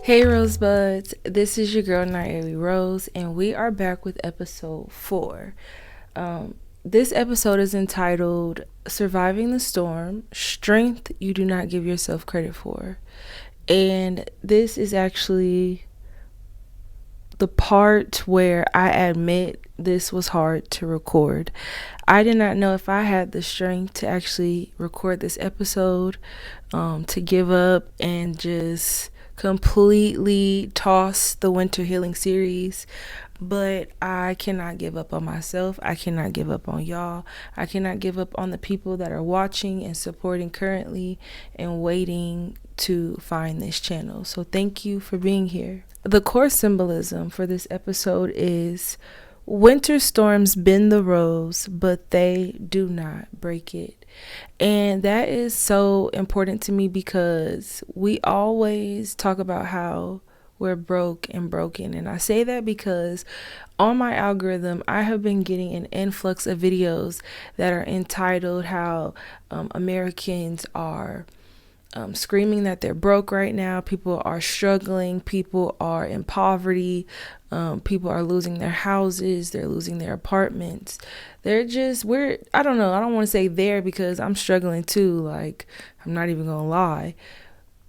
Hey Rosebuds, this is your girl Nairi Rose, and we are back with episode 4. This episode is entitled Surviving the Storm, Strength You Do Not Give Yourself Credit For. And this is actually the part where I admit this was hard to record. I did not know if I had the strength to actually record this episode, to give up and just completely toss the Winter Healing series. But I cannot give up on myself. I cannot give up on y'all. I cannot give up on the people that are watching and supporting currently and waiting to find this channel. So thank you for being here. The core symbolism for this episode is winter storms bend the rose, but they do not break it. And that is so important to me because we always talk about how we're broke and broken. And I say that because on my algorithm, I have been getting an influx of videos that are entitled how Americans are screaming that they're broke right now. People are struggling. People are in poverty. People are losing their houses. They're losing their apartments. I don't know. I don't want to say there because I'm struggling too. Like, I'm not even going to lie.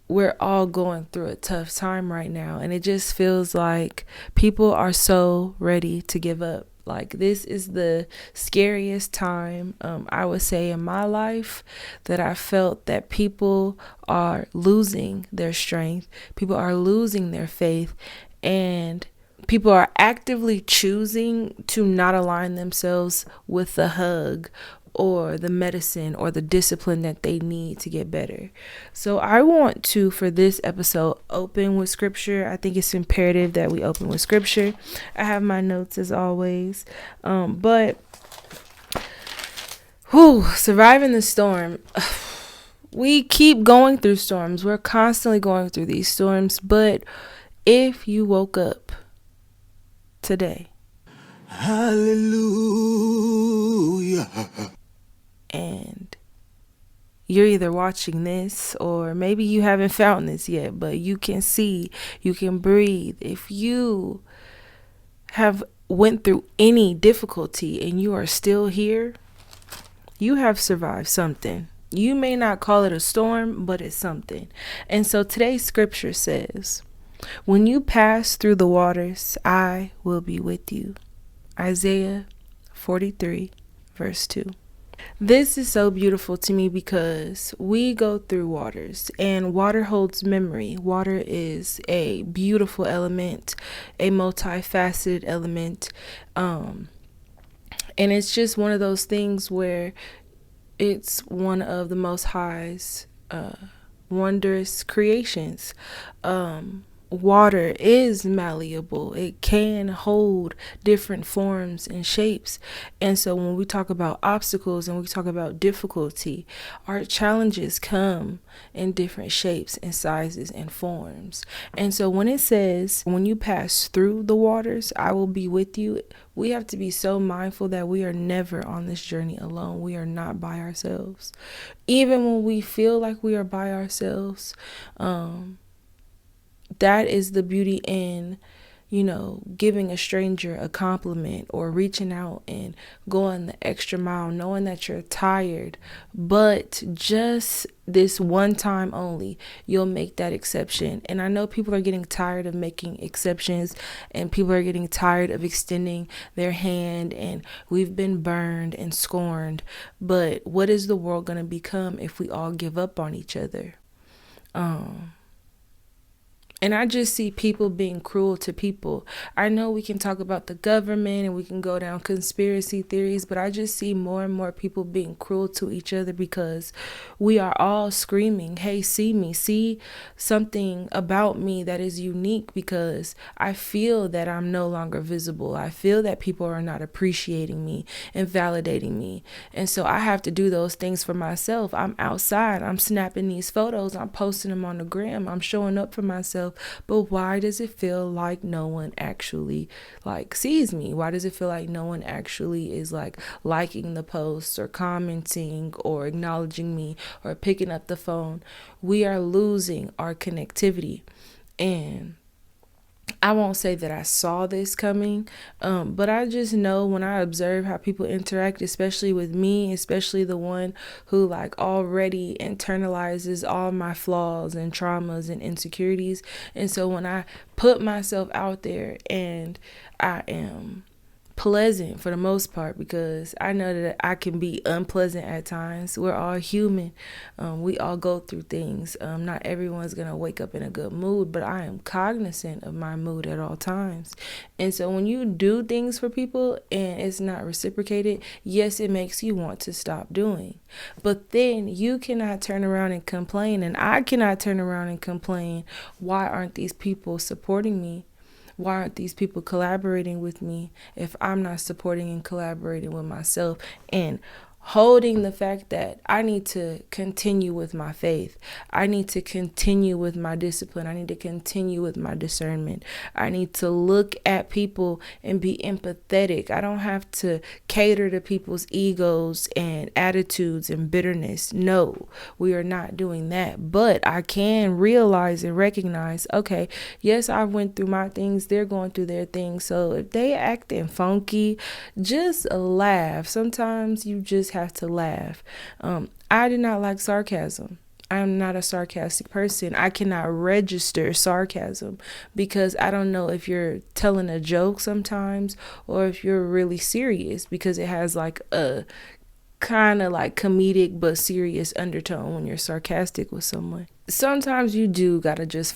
We're all going through a tough time right now. And it just feels like people are so ready to give up. Like, this is the scariest time, I would say, in my life that I felt that people are losing their strength. People are losing their faith. And people are actively choosing to not align themselves with the hug or the medicine or the discipline that they need to get better. So I want to, for this episode, open with scripture. I think it's imperative that we open with scripture. I have my notes as always. Surviving the storm. We keep going through storms. We're constantly going through these storms. But if you woke up today, hallelujah, and you're either watching this or maybe you haven't found this yet, but you can see, you can breathe. If you have went through any difficulty and you are still here, you have survived something. You may not call it a storm, but it's something. And so today's scripture says, when you pass through the waters, I will be with you. Isaiah 43, verse 2. This is so beautiful to me because we go through waters and water holds memory. Water is a beautiful element, a multifaceted element. And it's just one of those things where it's one of the Most High's wondrous creations. Water is malleable. It can hold different forms and shapes. And so when we talk about obstacles and we talk about difficulty, our challenges come in different shapes and sizes and forms. And so when it says, when you pass through the waters, I will be with you, we have to be so mindful that we are never on this journey alone. We are not by ourselves. Even when we feel like we are by ourselves, that is the beauty in, giving a stranger a compliment or reaching out and going the extra mile, knowing that you're tired, but just this one time only, you'll make that exception. And I know people are getting tired of making exceptions and people are getting tired of extending their hand, and we've been burned and scorned. But what is the world going to become if we all give up on each other? And I just see people being cruel to people. I know we can talk about the government and we can go down conspiracy theories, but I just see more and more people being cruel to each other because we are all screaming, hey, see me, see something about me that is unique, because I feel that I'm no longer visible. I feel that people are not appreciating me and validating me. And so I have to do those things for myself. I'm outside, I'm snapping these photos, I'm posting them on the gram, I'm showing up for myself. But why does it feel like no one actually sees me? Why does it feel like no one actually is liking the posts or commenting or acknowledging me or picking up the phone? We are losing our connectivity. And I won't say that I saw this coming, but I just know when I observe how people interact, especially with me, especially the one who like already internalizes all my flaws and traumas and insecurities. And so when I put myself out there and I am pleasant for the most part, because I know that I can be unpleasant at times. We're all human. We all go through things. Not everyone's going to wake up in a good mood, but I am cognizant of my mood at all times. And so when you do things for people and it's not reciprocated, yes, it makes you want to stop doing. But then you cannot turn around and complain, and I cannot turn around and complain, why aren't these people supporting me? Why aren't these people collaborating with me if I'm not supporting and collaborating with myself and holding the fact that I need to continue with my faith. I need to continue with my discipline. I need to continue with my discernment. I need to look at people and be empathetic. I don't have to cater to people's egos and attitudes and bitterness. No, we are not doing that. But I can realize and recognize, okay, yes, I went through my things. They're going through their things. So if they acting funky, just laugh. Sometimes you just have to laugh. I do not like sarcasm. I'm not a sarcastic person. I cannot register sarcasm because I don't know if you're telling a joke sometimes or if you're really serious, because it has like a kind of like comedic but serious undertone when you're sarcastic with someone. Sometimes you do gotta just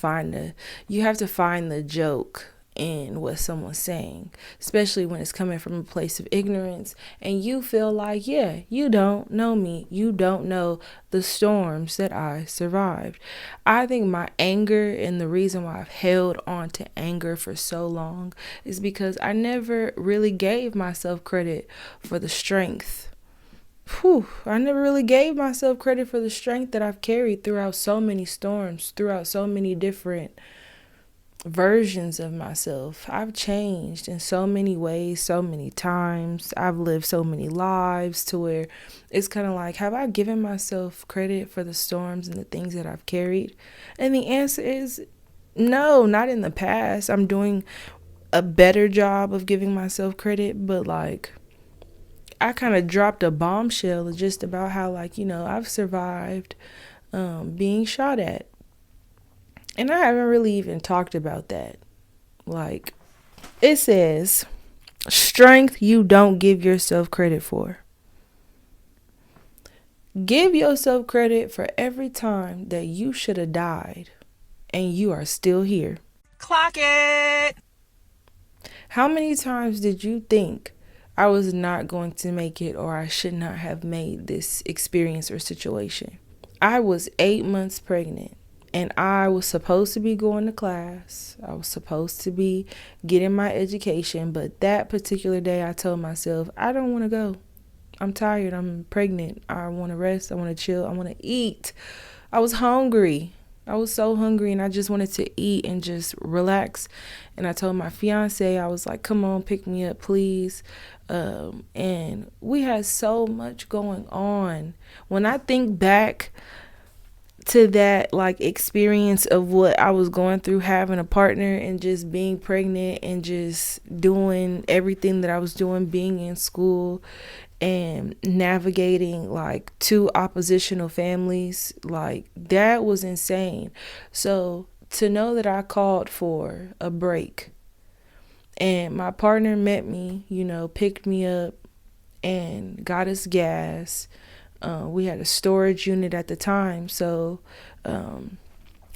you have to find the joke in what someone's saying, especially when it's coming from a place of ignorance and you feel like, yeah, you don't know me. You don't know the storms that I survived. I think my anger, and the reason why I've held on to anger for so long, is because I never really gave myself credit for the strength. I never really gave myself credit for the strength that I've carried throughout so many storms, throughout so many different versions of myself. I've changed in so many ways, so many times. I've lived so many lives to where it's kind of like, have I given myself credit for the storms and the things that I've carried? And the answer is no, not in the past. I'm doing a better job of giving myself credit, but like I kind of dropped a bombshell just about how, like, I've survived being shot at. And I haven't really even talked about that. Like, it says, strength you don't give yourself credit for. Give yourself credit for every time that you should have died and you are still here. Clock it! How many times did you think I was not going to make it, or I should not have made this experience or situation? I was 8 months pregnant. And I was supposed to be going to class. I was supposed to be getting my education. But that particular day, I told myself, I don't want to go. I'm tired. I'm pregnant. I want to rest. I want to chill. I want to eat. I was hungry. I was so hungry and I just wanted to eat and just relax. And I told my fiance, I was like, come on, pick me up, please. And we had so much going on. When I think back to that like experience of what I was going through, having a partner and just being pregnant and just doing everything that I was doing, being in school and navigating like 2 oppositional families, like that was insane. So to know that I called for a break and my partner met me, picked me up and got us gas. We had a storage unit at the time, so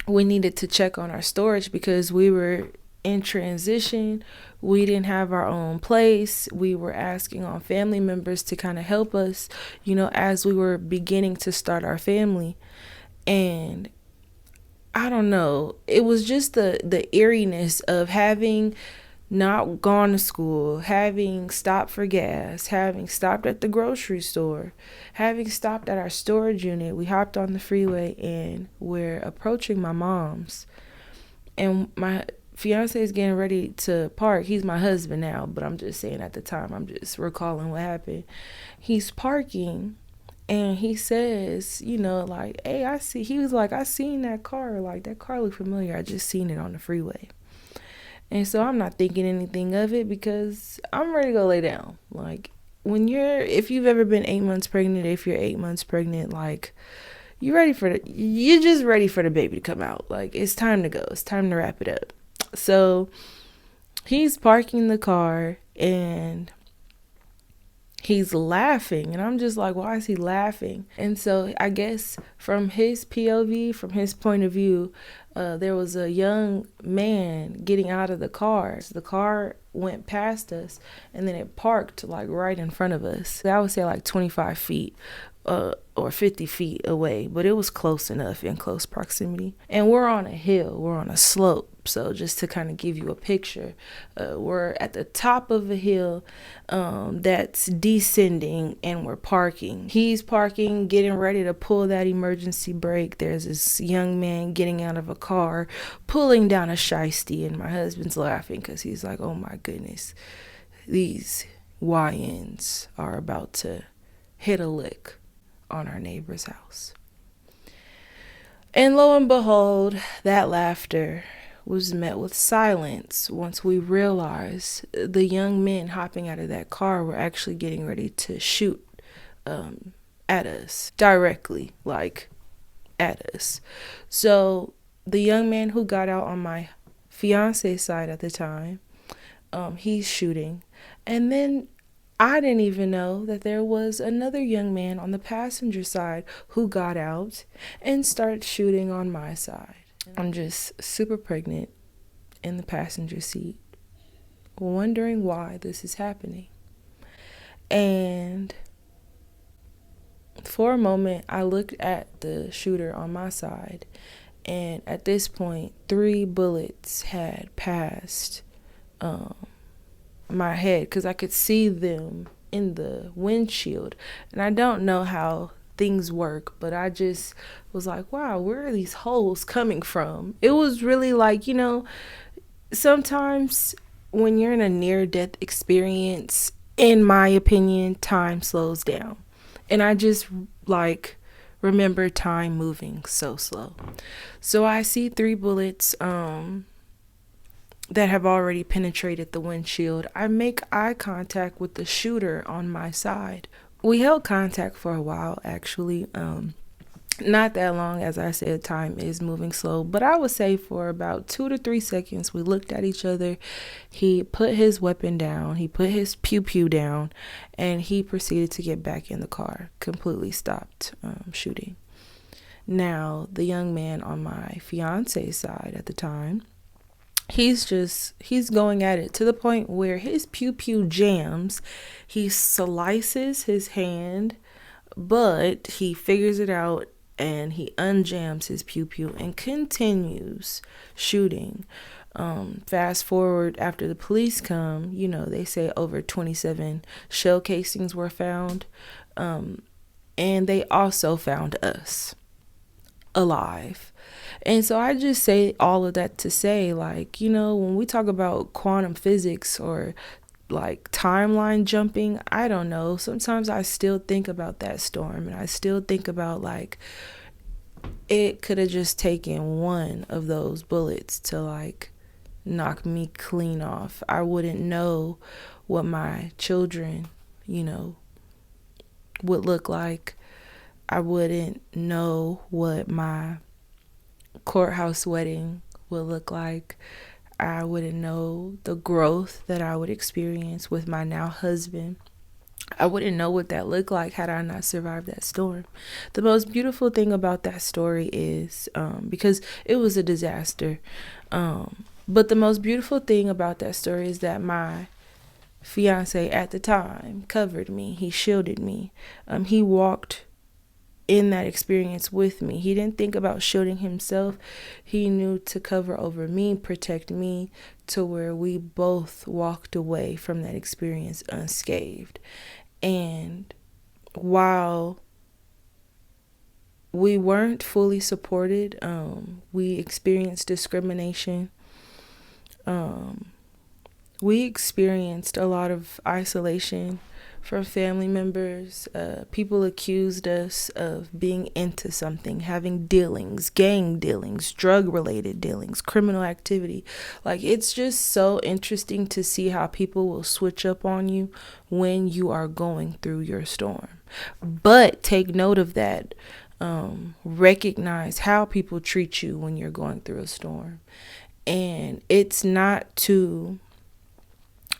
we needed to check on our storage because we were in transition. We didn't have our own place. We were asking on family members to kind of help us, as we were beginning to start our family. And I don't know, it was just the eeriness of having not gone to school, having stopped for gas, having stopped at the grocery store, having stopped at our storage unit. We hopped on the freeway and we're approaching my mom's. And my fiance is getting ready to park. He's my husband now, but I'm just saying at the time, I'm just recalling what happened. He's parking And he says, like, hey, he was like, I seen that car. Like, that car looked familiar. I just seen it on the freeway. And so I'm not thinking anything of it because I'm ready to go lay down. Like, if you've ever been 8 months pregnant, if you're 8 months pregnant, like, you're just ready for the baby to come out. Like, it's time to go. It's time to wrap it up. So he's parking the car and he's laughing, and I'm just like, why is he laughing? And so I guess from his POV, from his point of view, there was a young man getting out of the car. So the car went past us, and then it parked like right in front of us. I would say like 25 feet or 50 feet away, but it was close enough, in close proximity. And we're on a hill, we're on a slope. So just to kind of give you a picture, we're at the top of a hill that's descending, and we're parking. He's parking, getting ready to pull that emergency brake. There's this young man getting out of a car, pulling down a shiesty, and my husband's laughing because he's like, oh my goodness, these YNs are about to hit a lick on our neighbor's house. And lo and behold, that laughter was met with silence once we realized the young men hopping out of that car were actually getting ready to shoot at us directly, like at us. So the young man who got out on my fiance's side at the time, he's shooting. And then I didn't even know that there was another young man on the passenger side who got out and started shooting on my side. I'm just super pregnant in the passenger seat, wondering why this is happening. And for a moment, I looked at the shooter on my side, and at this point, 3 bullets had passed my head because I could see them in the windshield. And I don't know how things work, but I just was like, wow, where are these holes coming from? It was really like, sometimes when you're in a near-death experience, in my opinion, time slows down. And I just like remember time moving so slow. So I see 3 bullets that have already penetrated the windshield. I make eye contact with the shooter on my side. We held contact for a while, actually. Not that long, as I said, time is moving slow. But I would say for about 2 to 3 seconds, we looked at each other. He put his weapon down. He put his pew-pew down. And he proceeded to get back in the car. Completely stopped shooting. Now, the young man on my fiance's side at the time, he's going at it to the point where his pew-pew jams. He slices his hand, but he figures it out and he unjams his pew-pew and continues shooting. Fast forward, after the police come, they say over 27 shell casings were found. And they also found us alive. And so I just say all of that to say, like, when we talk about quantum physics or like timeline jumping, I don't know. Sometimes I still think about that storm, and I still think about like it could have just taken one of those bullets to like knock me clean off. I wouldn't know what my children, would look like. I wouldn't know what my courthouse wedding would look like. I wouldn't know the growth that I would experience with my now husband. I wouldn't know what that looked like had I not survived that storm. The most beautiful thing about that story is, because it was a disaster, but the most beautiful thing about that story is that my fiance at the time covered me. He shielded me. He walked in that experience with me. He didn't think about shielding himself. He knew to cover over me, protect me, to where we both walked away from that experience unscathed. And while we weren't fully supported, we experienced discrimination. We experienced a lot of isolation. from family members. People accused us of being into something, having dealings, gang dealings, drug related dealings, criminal activity. Like, it's just so interesting to see how people will switch up on you when you are going through your storm. But take note of that. Recognize how people treat you when you're going through a storm. And it's not to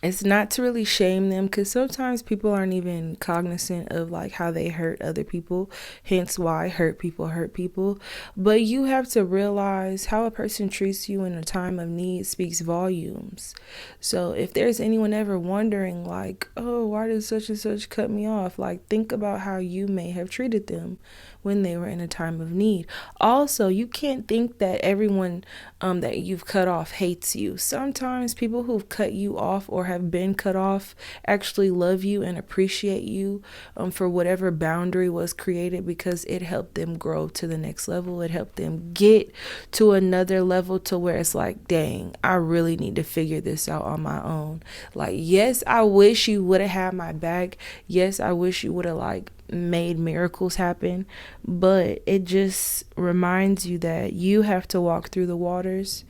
really shame them, because sometimes people aren't even cognizant of like how they hurt other people, hence why hurt people. But you have to realize how a person treats you in a time of need speaks volumes. So if there's anyone ever wondering like, oh, why did such and such cut me off, like, think about how you may have treated them when they were in a time of need. Also, you can't think that everyone that you've cut off hates you. Sometimes people who've cut you off or have been cut off actually love you and appreciate you for whatever boundary was created, because it helped them grow to the next level. It helped them get to another level to where it's like, dang, I really need to figure this out on my own. Like, yes, I wish you would have had my back. Yes, I wish you would have like made miracles happen, but it just reminds you that you have to walk through the waters.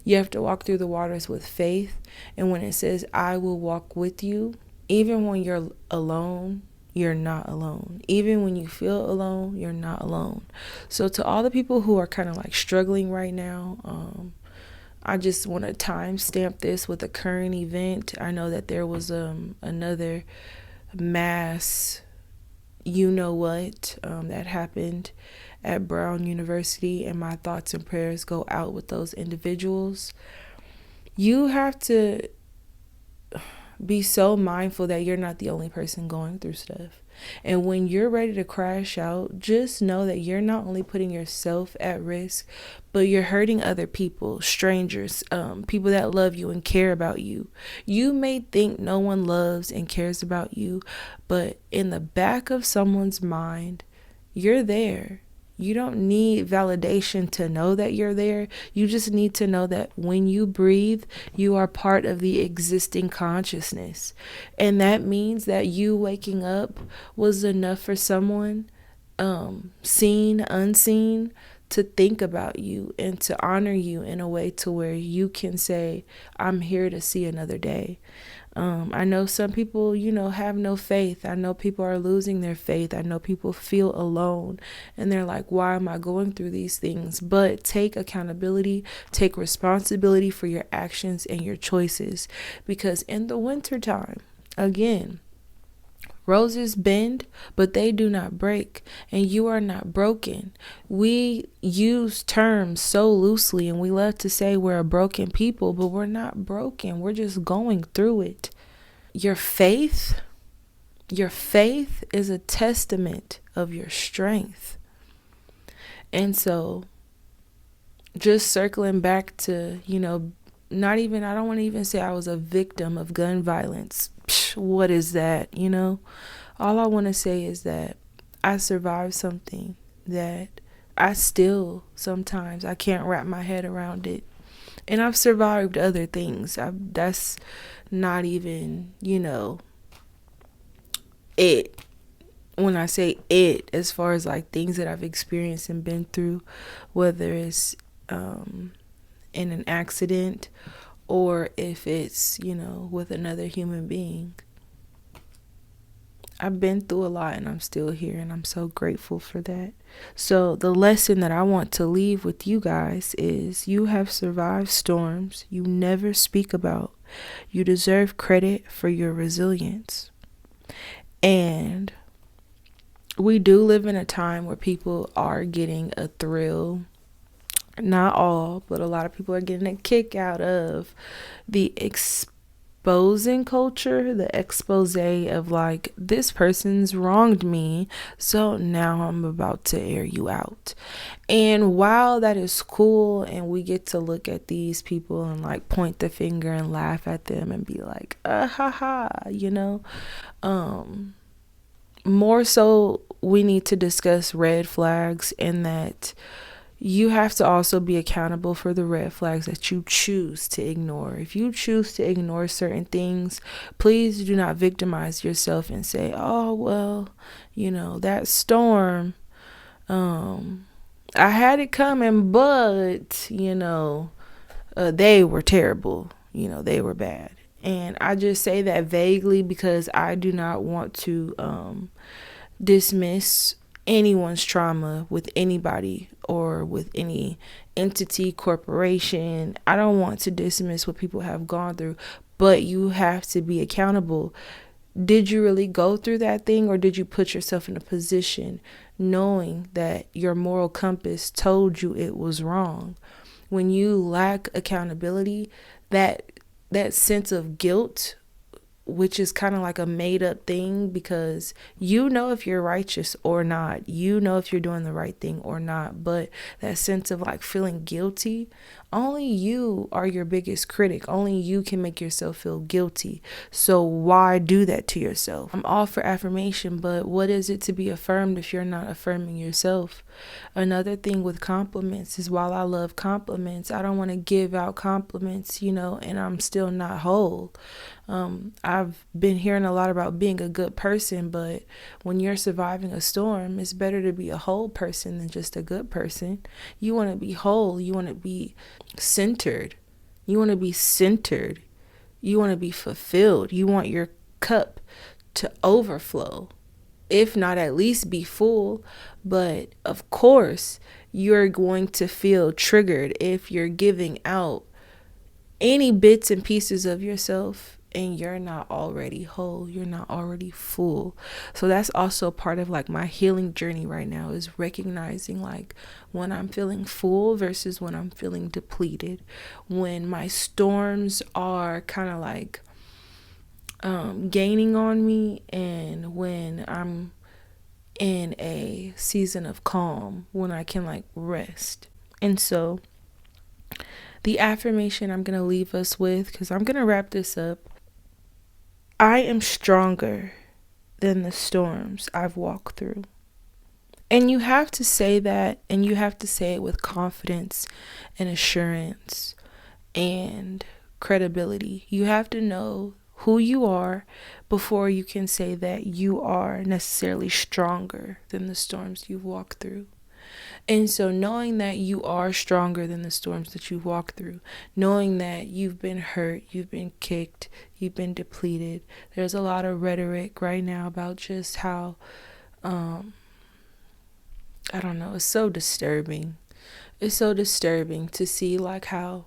You have to walk through the waters with faith. And when it says, I will walk with you, even when you're alone, you're not alone. Even when you feel alone, you're not alone. So to all the people who are kind of like struggling right now, I just want to timestamp this with a current event. I know that there was another mass that happened at Brown University, and my thoughts and prayers go out with those individuals. You have to be so mindful that you're not the only person going through stuff. And when you're ready to crash out, just know that you're not only putting yourself at risk, but you're hurting other people, strangers, people that love you and care about you. You may think no one loves and cares about you, but in the back of someone's mind, you're there. You don't need validation to know that you're there. You just need to know that when you breathe, you are part of the existing consciousness. And that means that you waking up was enough for someone, seen, unseen, to think about you and to honor you in a way to where you can say, I'm here to see another day. I know some people, have no faith. I know people are losing their faith. I know people feel alone and they're like, why am I going through these things? But take accountability, take responsibility for your actions and your choices. Because in the wintertime, again, roses bend, but they do not break, and you are not broken. We use terms so loosely, and we love to say we're a broken people, but we're not broken. We're just going through it. Your faith is a testament of your strength. And so, just circling back to, I don't want to even say I was a victim of gun violence. What is that? All I want to say is that I survived something that I still sometimes I can't wrap my head around it. And I've survived other things. That's not even, it. When I say it, as far as like things that I've experienced and been through, whether it's in an accident or if it's, with another human being. I've been through a lot and I'm still here, and I'm so grateful for that. So the lesson that I want to leave with you guys is you have survived storms you never speak about. You deserve credit for your resilience. And we do live in a time where people are getting a thrill. Not all, but a lot of people are getting a kick out of the exposing culture, the expose of like, this person's wronged me, so now I'm about to air you out. And while that is cool and we get to look at these people and like point the finger and laugh at them and be like, ha ha, more so we need to discuss red flags, and that you have to also be accountable for the red flags that you choose to ignore. If you choose to ignore certain things, please do not victimize yourself and say, oh, well, that storm, I had it coming, but, they were terrible. They were bad. And I just say that vaguely because I do not want to dismiss anyone's trauma with anybody or with any entity, corporation. I don't want to dismiss what people have gone through, but you have to be accountable. Did you really go through that thing, or did you put yourself in a position knowing that your moral compass told you it was wrong? When you lack accountability, that sense of guilt, which is kind of like a made up thing, because if you're righteous or not, if you're doing the right thing or not, but that sense of like feeling guilty, only you are your biggest critic. Only you can make yourself feel guilty. So why do that to yourself? I'm all for affirmation, but what is it to be affirmed if you're not affirming yourself? Another thing with compliments is, while I love compliments, I don't want to give out compliments, and I'm still not whole. I've been hearing a lot about being a good person, but when you're surviving a storm, it's better to be a whole person than just a good person. You want to be whole. You want to be centered. You want to be centered. You want to be fulfilled. You want your cup to overflow, if not at least be full. But of course, you're going to feel triggered if you're giving out any bits and pieces of yourself and you're not already whole, you're not already full. So that's also part of like my healing journey right now, is recognizing like when I'm feeling full versus when I'm feeling depleted, when my storms are kind of like gaining on me, and when I'm in a season of calm, when I can like rest. And so the affirmation I'm going to leave us with, because I'm going to wrap this up: I am stronger than the storms I've walked through. And you have to say that, and you have to say it with confidence and assurance and credibility. You have to know who you are before you can say that you are necessarily stronger than the storms you've walked through. And so knowing that you are stronger than the storms that you've walked through, knowing that you've been hurt, you've been kicked, you've been depleted. There's a lot of rhetoric right now about just how, I don't know, it's so disturbing. It's so disturbing to see like how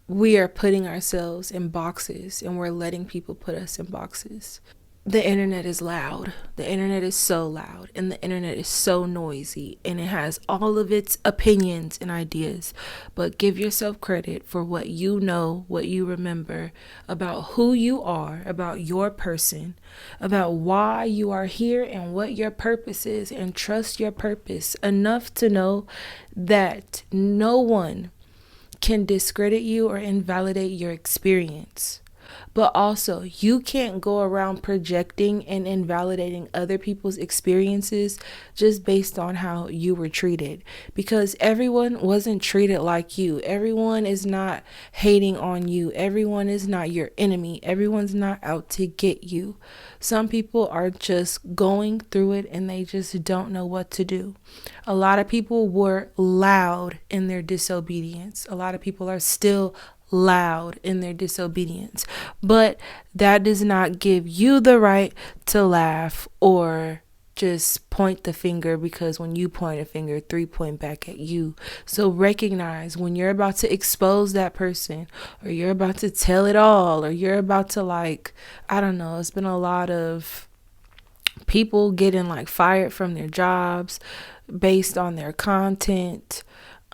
we are putting ourselves in boxes and we're letting people put us in boxes. The internet is loud. The internet is so loud, and the internet is so noisy, and it has all of its opinions and ideas. But give yourself credit for what you know, what you remember about who you are, about your person, about why you are here and what your purpose is, and trust your purpose enough to know that no one can discredit you or invalidate your experience. But also, you can't go around projecting and invalidating other people's experiences just based on how you were treated, because everyone wasn't treated like you. Everyone is not hating on you. Everyone is not your enemy. Everyone's not out to get you. Some people are just going through it and they just don't know what to do. A lot of people were loud in their disobedience. A lot of people are still loud in their disobedience, but that does not give you the right to laugh or just point the finger, because when you point a finger, three point back at you. So recognize when you're about to expose that person, or you're about to tell it all, or you're about to I don't know, it's been a lot of people getting fired from their jobs based on their content.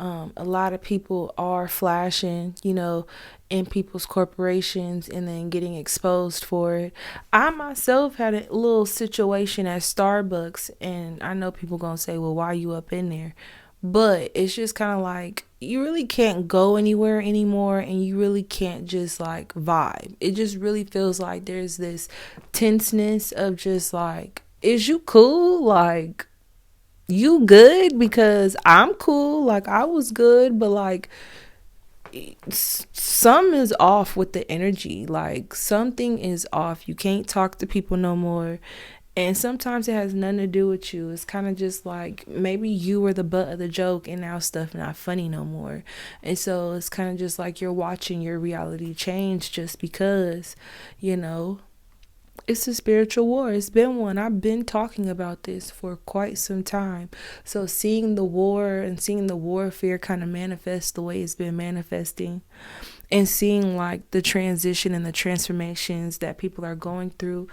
A lot of people are flashing, in people's corporations and then getting exposed for it. I myself had a little situation at Starbucks, and I know people gonna say, well, why are you up in there? But it's just kind of you really can't go anywhere anymore, and you really can't just vibe. It just really feels like there's this tenseness of just is you cool? you good because I'm cool. Like, I was good, but like, some is off with the energy. Like, something is off. You can't talk to people no more. And sometimes it has nothing to do with you. It's kind of just like maybe you were the butt of the joke and now stuff not funny no more. And so it's kind of just like you're watching your reality change just because, you know, it's a spiritual war. It's been one. I've been talking about this for quite some time. So seeing the war and seeing the warfare kind of manifest the way it's been manifesting, and seeing like the transition and the transformations that people are going through,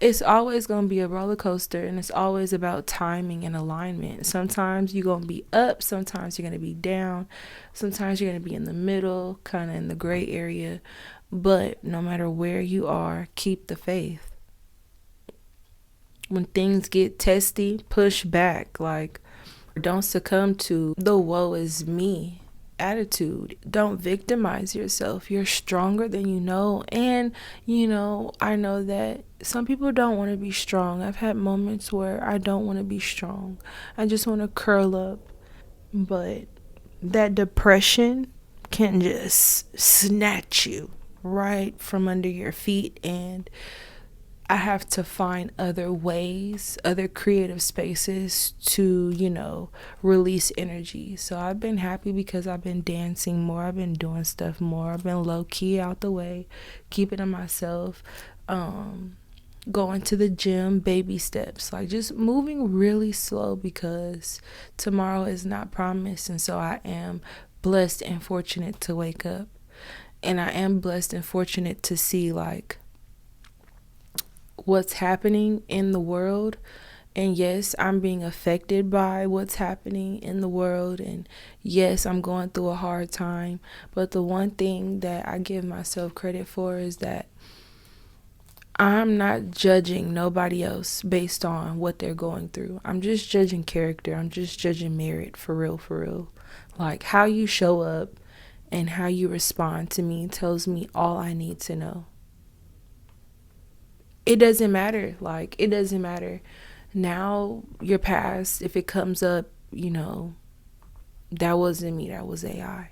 it's always going to be a roller coaster, and it's always about timing and alignment. Sometimes you're going to be up, sometimes you're going to be down, sometimes you're going to be in the middle, kind of in the gray area. But no matter where you are, keep the faith. When things get testy, push back. Like, don't succumb to the woe is me attitude. Don't victimize yourself. You're stronger than you know. And, I know that some people don't want to be strong. I've had moments where I don't want to be strong. I just want to curl up. But that depression can just snatch you right from under your feet, and I have to find other ways, other creative spaces to, release energy. So I've been happy because I've been dancing more. I've been doing stuff more. I've been low key out the way, keeping to myself, going to the gym, baby steps, like just moving really slow because tomorrow is not promised. And so I am blessed and fortunate to wake up. And I am blessed and fortunate to see like what's happening in the world. And yes, I'm being affected by what's happening in the world. And yes, I'm going through a hard time. But the one thing that I give myself credit for is that I'm not judging nobody else based on what they're going through. I'm just judging character. I'm just judging merit, for real, for real. Like, how you show up and how you respond to me tells me all I need to know. It doesn't matter. Like, it doesn't matter. Now, your past, if it comes up, that wasn't me, that was AI.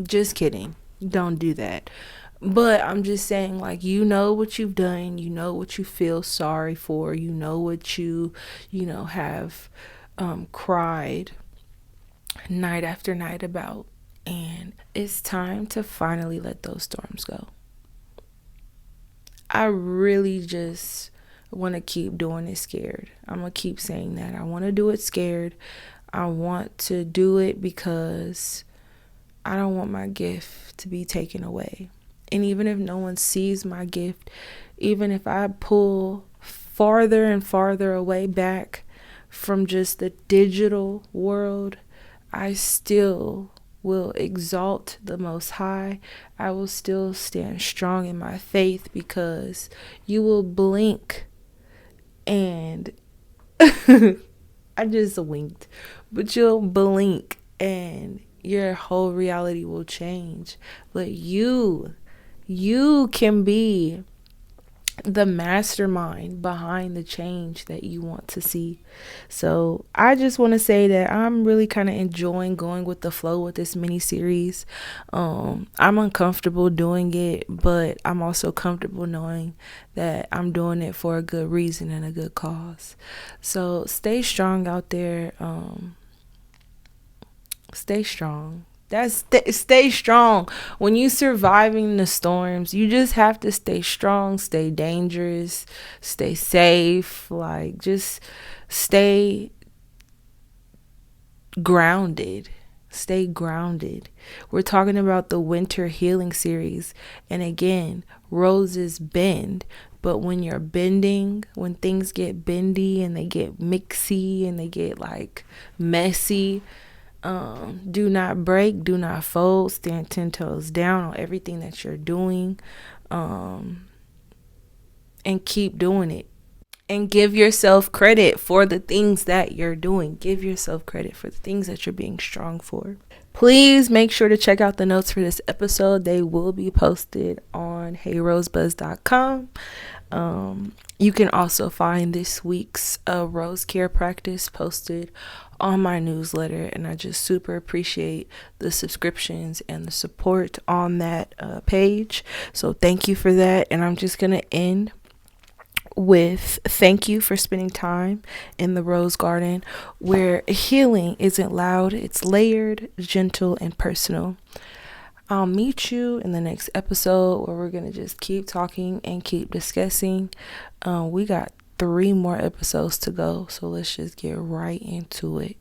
Just kidding. Don't do that. But I'm just saying, like, what you've done, what you feel sorry for, what you have cried night after night about. And it's time to finally let those storms go. I really just want to keep doing it scared. I'm going to keep saying that. I want to do it scared. I want to do it because I don't want my gift to be taken away. And even if no one sees my gift, even if I pull farther and farther away back from just the digital world, I still will exalt the Most High. I will still stand strong in my faith, because you will blink and I just winked, but you'll blink and your whole reality will change. But you can be the mastermind behind the change that you want to see. So I just want to say that I'm really kind of enjoying going with the flow with this mini series. I'm uncomfortable doing it, but I'm also comfortable knowing that I'm doing it for a good reason and a good cause. So stay strong out there. Stay strong. Stay strong. When you surviving the storms, you just have to stay strong, stay dangerous, stay safe. Like, just stay grounded. Stay grounded. We're talking about the winter healing series. And again, roses bend. But when you're bending, when things get bendy and they get mixy and they get like messy, do not break, do not fold, stand 10 toes down on everything that you're doing, and keep doing it. And give yourself credit for the things that you're doing. Give yourself credit for the things that you're being strong for. Please make sure to check out the notes for this episode. They will be posted on heyrosebuzz.com. You can also find this week's rose care practice posted on my newsletter, and I just super appreciate the subscriptions and the support on that page. So thank you for that. And I'm just gonna end with thank you for spending time in the rose garden, where healing isn't loud, it's layered, gentle, and personal. I'll meet you in the next episode where we're going to just keep talking and keep discussing. We got 3 more episodes to go, so let's just get right into it.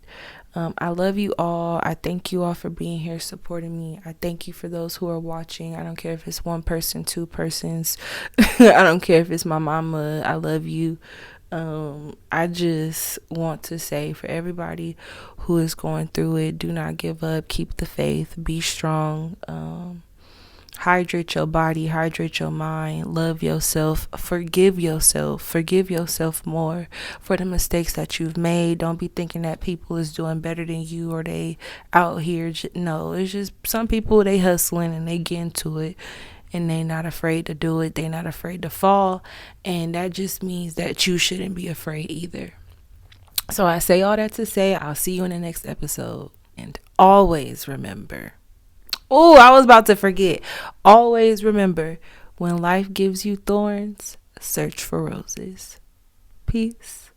I love you all. I thank you all for being here supporting me. I thank you for those who are watching. I don't care if it's 1 person, 2 persons. I don't care if it's my mama. I love you. I just want to say, for everybody who is going through it, do not give up. Keep the faith. Be strong. Hydrate your body, hydrate your mind, love yourself, forgive yourself more for the mistakes that you've made. Don't be thinking that people is doing better than you, or they out here. No, it's just some people, they hustling and they get into it, and they not afraid to do it. They not afraid to fall, and that just means that you shouldn't be afraid either. So I say all that to say, I'll see you in the next episode, and always remember. Oh, I was about to forget. Always remember, when life gives you thorns, search for roses. Peace.